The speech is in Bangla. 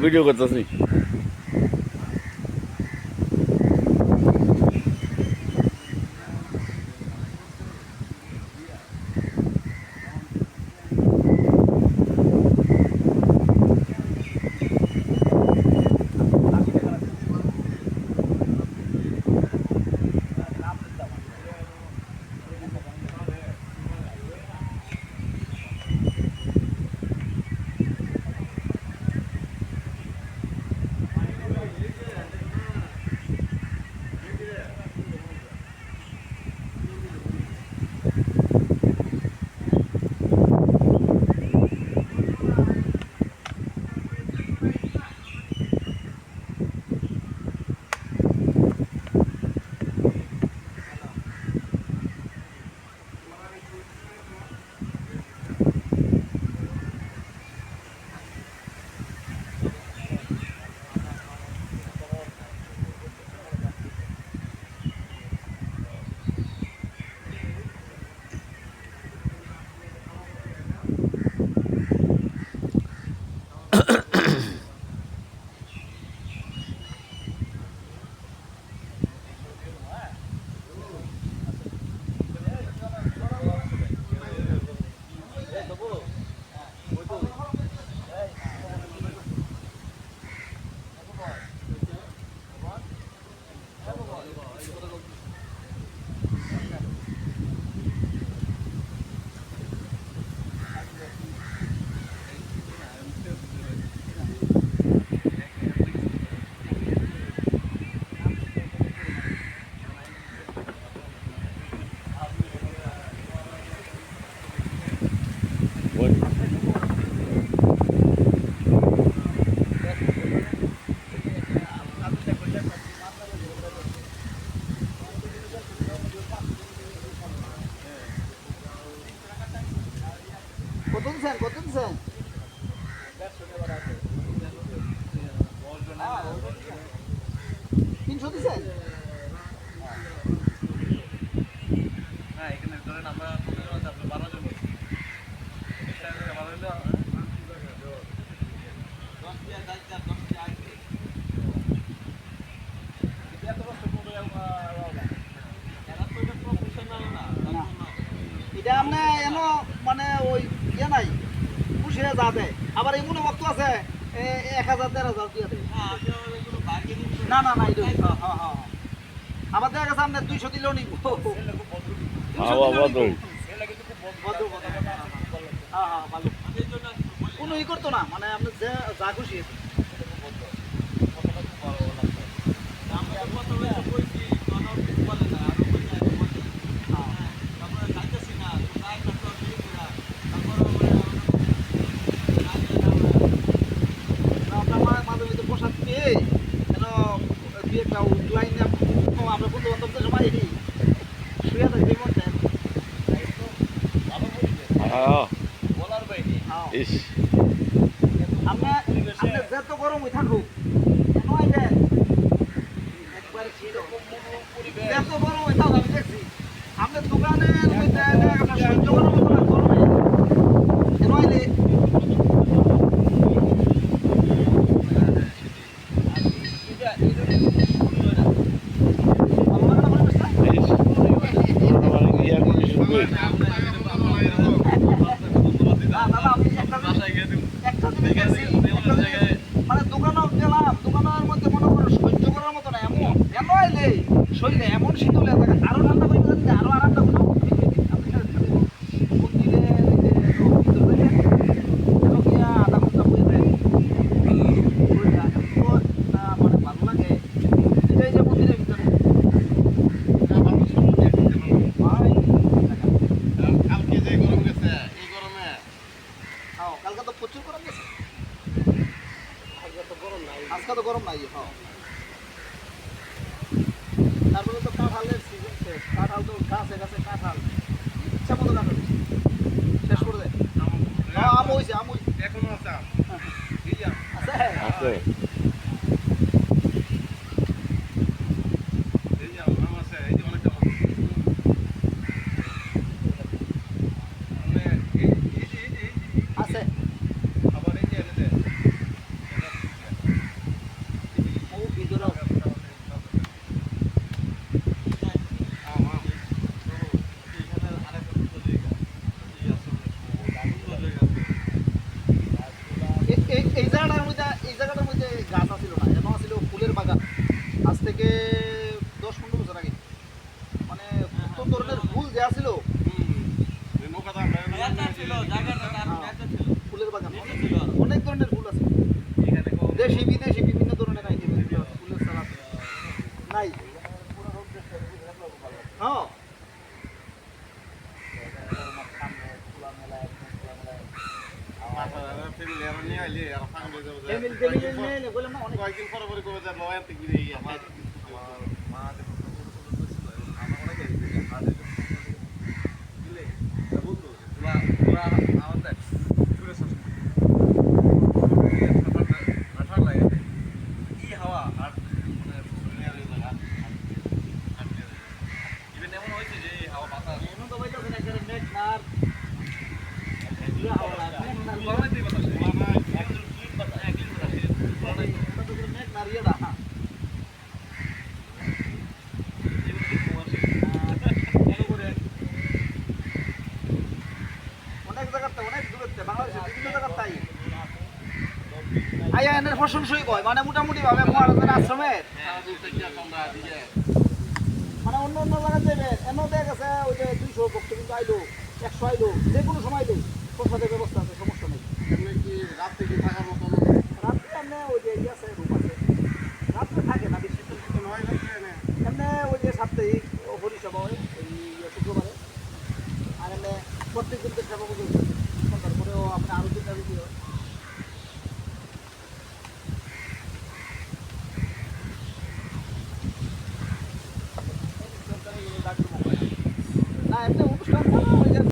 ভিডিও করতেছি। কত দিচ্ছেন? 300 দিচ্ছেন? এখানে ধরেন আমরা 12 জন এটা আপনি এন মানে ওই ইয়ে নাই পুষিয়ে যা দেয়, আবার এমন বক্ত আছে 1000 1500 দিয়ে দেয়। না না না এটা আমার দেখা গেছে আপনার 200 দিলেও নিব। কোনো ই করতো না, মানে আপনি যা খুশি পোশাক পেয়ে যেন দুই একটা লাইনে আমরা বন্ধু বান্ধবদের সবাই শুয়ে থাকবে মধ্যে আপনার যত গরম হয়ে থাকুক এত গরম হয়ে থাকুক, আমি দেখছি আপনার দোকানের সহ্য করার মতো না গরমে নইলে মানে দোকানও গেলাম, দোকানের মধ্যে মনে করো সহ্য করার মতো না, এমন কেন আইলে শরীরে এমন শীতল আরো ঠান্ডা করে দিলে আরো আরামটা করো। আধা ঘন্টা হয়ে যায় মানে ভালো লাগে এটাই যে মন্দিরের ভিতরে কালকে যে গরম গেছে এই গরমে কালকে তো প্রচুর গরম গেছে, আজকে তো গরম নাই। তারপরে তো কাঁঠালের সিজন শেষ, কাঁঠাল তো গাছে গাছে কাঁঠাল ইচ্ছা মতো কাঁঠাল শেষ করে দেয়। আম হয়েছে, আম এখনো আছে আছে। আছে নাই হ্যাঁ ফ্যামিলি আর নিয়ে আইলে আর ফাঙ্গে যাবো ফ্যামিলি নিয়ে বললাম না অনেক কয়েকদিন পরে পরে করে যাবো এত গিয়ে আমার মা আমার অনেক দিলে বলতো ওরা আমাদের ঘুরে ঠান্ডা লাগে কি হাওয়া আর মানে ইভেন এমন হয়েছে যে এই হাওয়া বাতাস এমন তো বলতে না করে নেট নার এগুলো হাওয়া নেট নার গরমে বাতাস একদম ক্লিন বাতাস ক্লিন বাতাস এটা তো নেট নার ইয়ে দা অনেক জায়গাতে অনেক দূরত্বে বাংলাদেশের বিভিন্ন জায়গাতে তাই আয়া এনের প্রশংসই কয় মানে মোটামুটি ভাবে মহারাজের আশ্রমের তোমরা দিয়ে মানে অন্য অন্য জায়গায় দেবে এমন দেখা গেছে ওই যে 200 ভক্ত কিন্তু আইলো 100 আইলো যে কোনো সময় আইলো প্রসাদের ব্যবস্থা আছে সমস্যা নেই এমনি কি রাত থেকে থাকার মতন রাত্রে এমনি ওই যে ইয়ে আছে রুম আছে রাত্রে থাকে না বেশি হয় রাত্রে এনে এমনি ওই যে সাপ্তাহিক হরিসভা হয় ওই শুক্রবারে আর এমনি প্রত্যেক দিন সেবা পুজো তারপরেও আপনি আরো দিন হয়